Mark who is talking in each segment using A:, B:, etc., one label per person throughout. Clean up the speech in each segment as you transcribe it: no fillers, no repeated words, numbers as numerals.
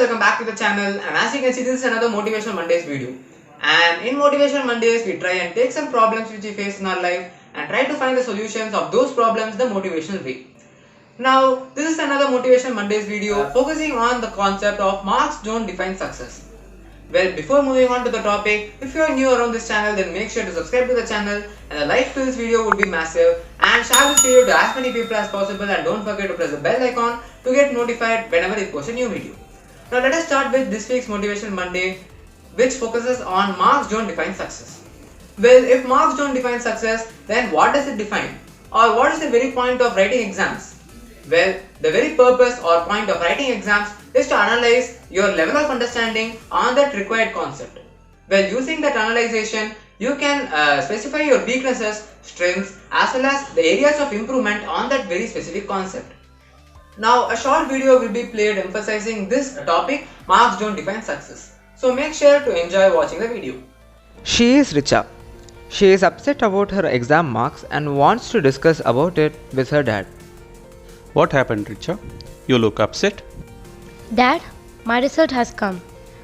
A: welcome back to the channel, and as you can see, this is another Motivational Mondays video. And in Motivational Mondays, we try and take some problems which we face in our life and try to find the solutions of those problems the motivational way. Now, this is another Motivational Mondays video focusing on the concept of marks don't define success. Well, before moving on to the topic, if you are new around this channel, then make sure to subscribe to the channel, and a like to this video would be massive, and share this video to as many people as possible, and don't forget to press the bell icon to get notified whenever we post a new video. Now let us start with this week's Motivation Monday, which focuses on marks don't define success. Well, if marks don't define success, then what does it define? Or what is the very point of writing exams? Well, the very purpose or point of writing exams is to analyze your level of understanding on that required concept. Well, using that analyzation, you can specify your weaknesses, strengths, as well as the areas of improvement on that very specific concept. Now, a short video will be played emphasizing this topic, marks don't define success. So make sure to enjoy watching the video.
B: She is Richa. She is upset about her exam marks and wants to discuss about it with her dad.
C: What happened, Richa? You look upset.
D: Dad, my result has come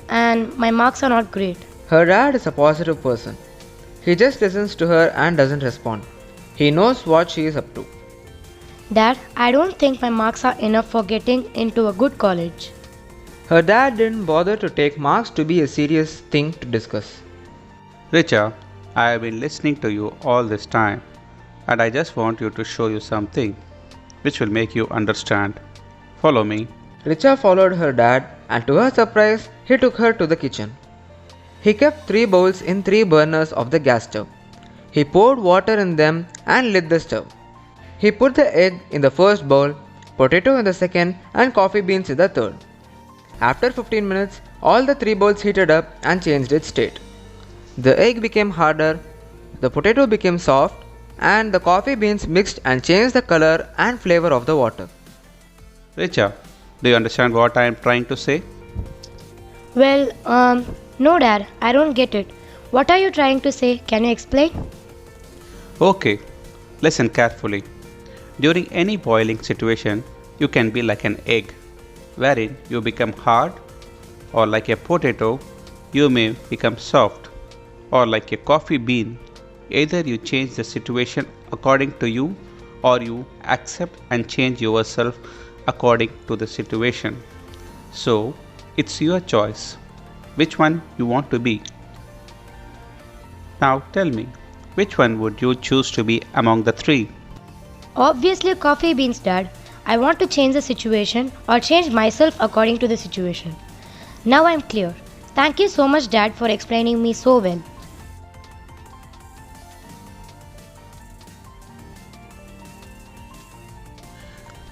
D: and my marks are not great.
B: Her dad is a positive person. He just listens to her and doesn't respond. He knows what she is up to.
D: Dad, I don't think my marks are enough for getting into a good college.
B: Her dad didn't bother to take marks to be a serious thing to discuss.
C: Richa, I have been listening to you all this time, and I just want you to show you something which will make you understand. Follow me.
B: Richa followed her dad, and to her surprise, he took her to the kitchen. He kept 3 bowls in 3 burners of the gas stove. He poured water in them and lit the stove. He put the egg in the first bowl, potato in the second, and coffee beans in the third. After 15 minutes, all the 3 bowls heated up and changed its state. The egg became harder, the potato became soft, and the coffee beans mixed and changed the color and flavor of the water.
C: Richa, do you understand what I am trying to say?
D: Well, no Dad, I don't get it. What are you trying to say? Can you explain?
C: Okay, listen carefully. During any boiling situation, you can be like an egg, wherein you become hard, or like a potato, you may become soft, or like a coffee bean. Either you change the situation according to you, or you accept and change yourself according to the situation. So, it's your choice, which one you want to be. Now tell me, which one would you choose to be among the 3?
D: Obviously, coffee beans, Dad. I want to change the situation or change myself according to the situation. Now I'm clear. Thank you so much, Dad, for explaining me so well.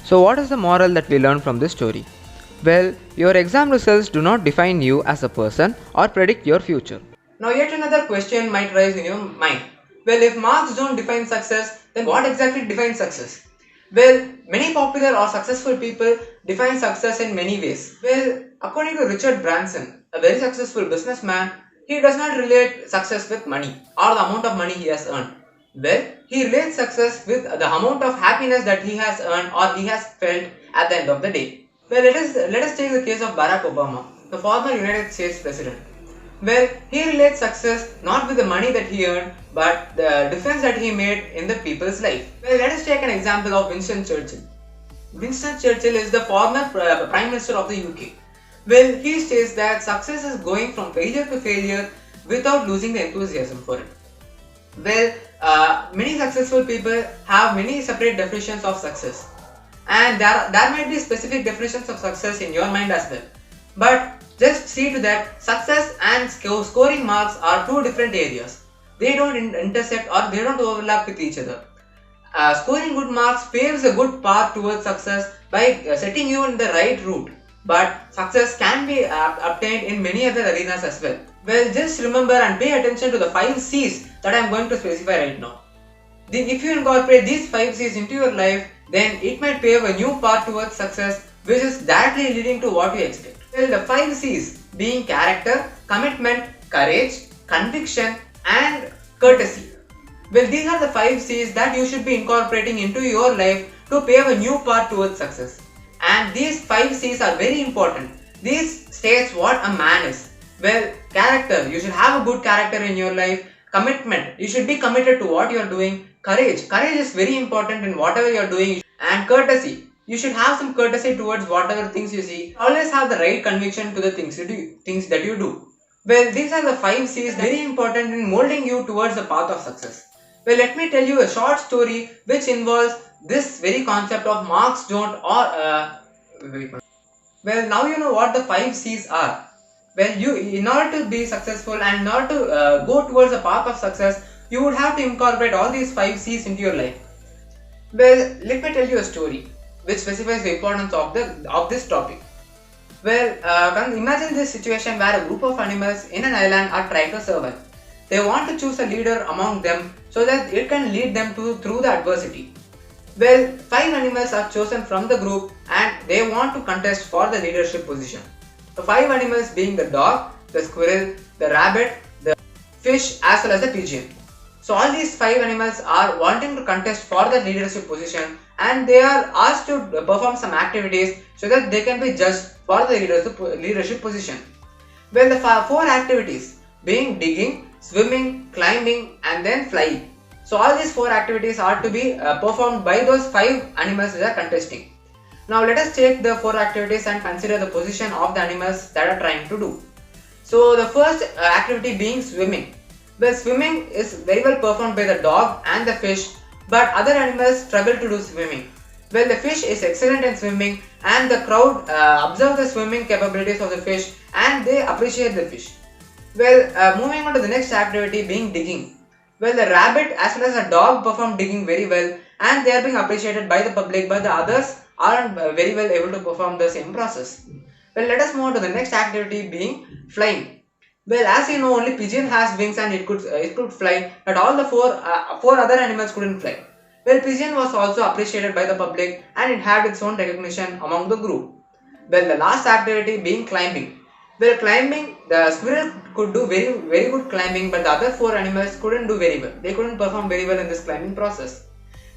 B: So what is the moral that we learn from this story? Well, your exam results do not define you as a person or predict your future.
A: Now, yet another question might rise in your mind. Well, if marks don't define success, then what exactly defines success? Well, many popular or successful people define success in many ways. Well, according to Richard Branson, a very successful businessman, he does not relate success with money or the amount of money he has earned. Well, he relates success with the amount of happiness that he has earned or he has felt at the end of the day. Well, let us take the case of Barack Obama, the former United States President. Well, he relates success not with the money that he earned, but the difference that he made in the people's life. Well, let us take an example of Winston Churchill. Winston Churchill is the former Prime Minister of the UK. Well, he says that success is going from failure to failure without losing the enthusiasm for it. Well, many successful people have many separate definitions of success, and there might be specific definitions of success in your mind as well. But just see to that success and scoring marks are 2 different areas. They don't intersect or they don't overlap with each other. Scoring good marks paves a good path towards success by setting you in the right route. But success can be obtained in many other arenas as well. Well, just remember and pay attention to the 5 C's that I am going to specify right now. If you incorporate these 5 C's into your life, then it might pave a new path towards success, which is directly leading to what you expect. Well, the 5 C's being character, commitment, courage, conviction, and courtesy. Well, these are the 5 C's that you should be incorporating into your life to pave a new path towards success. And these 5 C's are very important These states what a man is. Well, character, you should have a good character in your life. Commitment, you should be committed to what you are doing. Courage is very important in whatever you are doing. And courtesy, you should have some courtesy towards whatever things you see. Always have the right conviction to the things that you do. Well, these are the 5 C's very important in molding you towards the path of success. Well, let me tell you a short story which involves this very concept of marks don't well, now you know what the 5 C's are. Well, in order to be successful and in order to go towards the path of success, you would have to incorporate all these 5 C's into your life. Well, let me tell you a story which specifies the importance of this topic. Well, imagine this situation where a group of animals in an island are trying to survive. They want to choose a leader among them so that it can lead them through the adversity. Well, 5 animals are chosen from the group and they want to contest for the leadership position. The 5 animals being the dog, the squirrel, the rabbit, the fish as well as the pigeon. So all these 5 animals are wanting to contest for the leadership position and they are asked to perform some activities so that they can be judged for the leadership position. Well, the 4 activities being digging, swimming, climbing and then flying. So all these 4 activities are to be performed by those 5 animals that are contesting. Now let us take the 4 activities and consider the position of the animals that are trying to do. So the first activity being swimming. Well, swimming is very well performed by the dog and the fish, but other animals struggle to do swimming. Well, the fish is excellent in swimming and the crowd observe the swimming capabilities of the fish and they appreciate the fish. Well, moving on to the next activity being digging. Well, the rabbit as well as the dog perform digging very well and they are being appreciated by the public, but the others aren't very well able to perform the same process. Well, let us move on to the next activity being flying. Well, as you know, only pigeon has wings and it could fly, but all the four other animals couldn't fly. Well, pigeon was also appreciated by the public and it had its own recognition among the group. Well, the last activity being climbing. Well, climbing, the squirrel could do very good climbing, but the other 4 animals couldn't do very well. They couldn't perform very well in this climbing process.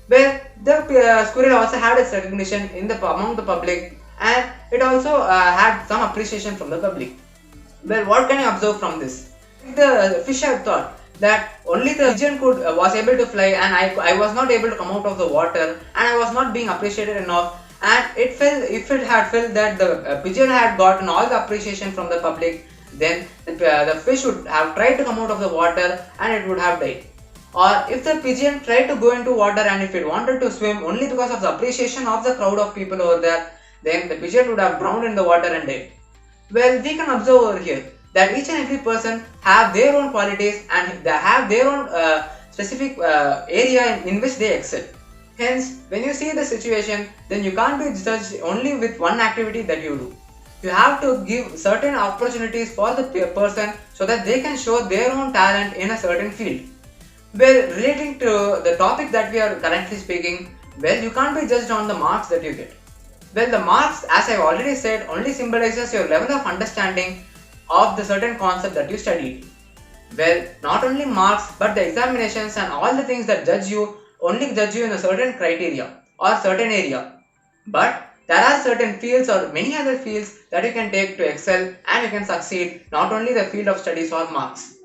A: Well, the squirrel also had its recognition among the public and it also had some appreciation from the public. Well, what can you observe from this? The fish had thought that only the pigeon was able to fly and I was not able to come out of the water and I was not being appreciated enough, and if it had felt that the pigeon had gotten all the appreciation from the public, then the fish would have tried to come out of the water and it would have died. Or if the pigeon tried to go into water and if it wanted to swim only because of the appreciation of the crowd of people over there, then the pigeon would have drowned in the water and died. Well, we can observe over here that each and every person have their own qualities and they have their own specific area in which they excel. Hence, when you see the situation, then you can't be judged only with one activity that you do. You have to give certain opportunities for the person so that they can show their own talent in a certain field. Well, relating to the topic that we are currently speaking, well, you can't be judged on the marks that you get. Well, the marks, as I've already said, only symbolizes your level of understanding of the certain concept that you studied. Well, not only marks, but the examinations and all the things that judge you only judge you in a certain criteria or certain area. But there are certain fields or many other fields that you can take to excel and you can succeed, not only the field of studies or marks.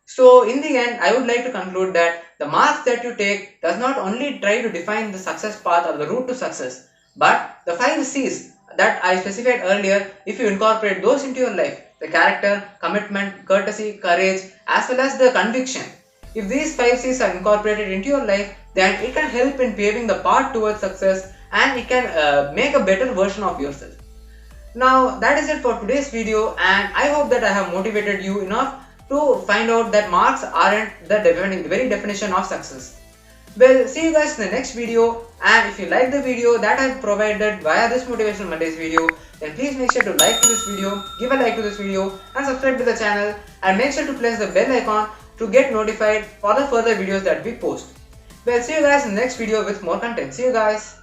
A: So in the end, I would like to conclude that the marks that you take does not only try to define the success path or the route to success, but the 5 C's that I specified earlier, if you incorporate those into your life, the character, commitment, courtesy, courage, as well as the conviction. If these 5 C's are incorporated into your life, then it can help in paving the path towards success and it can make a better version of yourself. Now that is it for today's video, and I hope that I have motivated you enough to find out that marks aren't the very definition of success. Well, see you guys in the next video, and if you like the video that I have provided via this Motivational Mondays video, then please make sure to like to this video, give a like to this video and subscribe to the channel, and make sure to press the bell icon to get notified for the further videos that we post. Well, see you guys in the next video with more content. See you guys.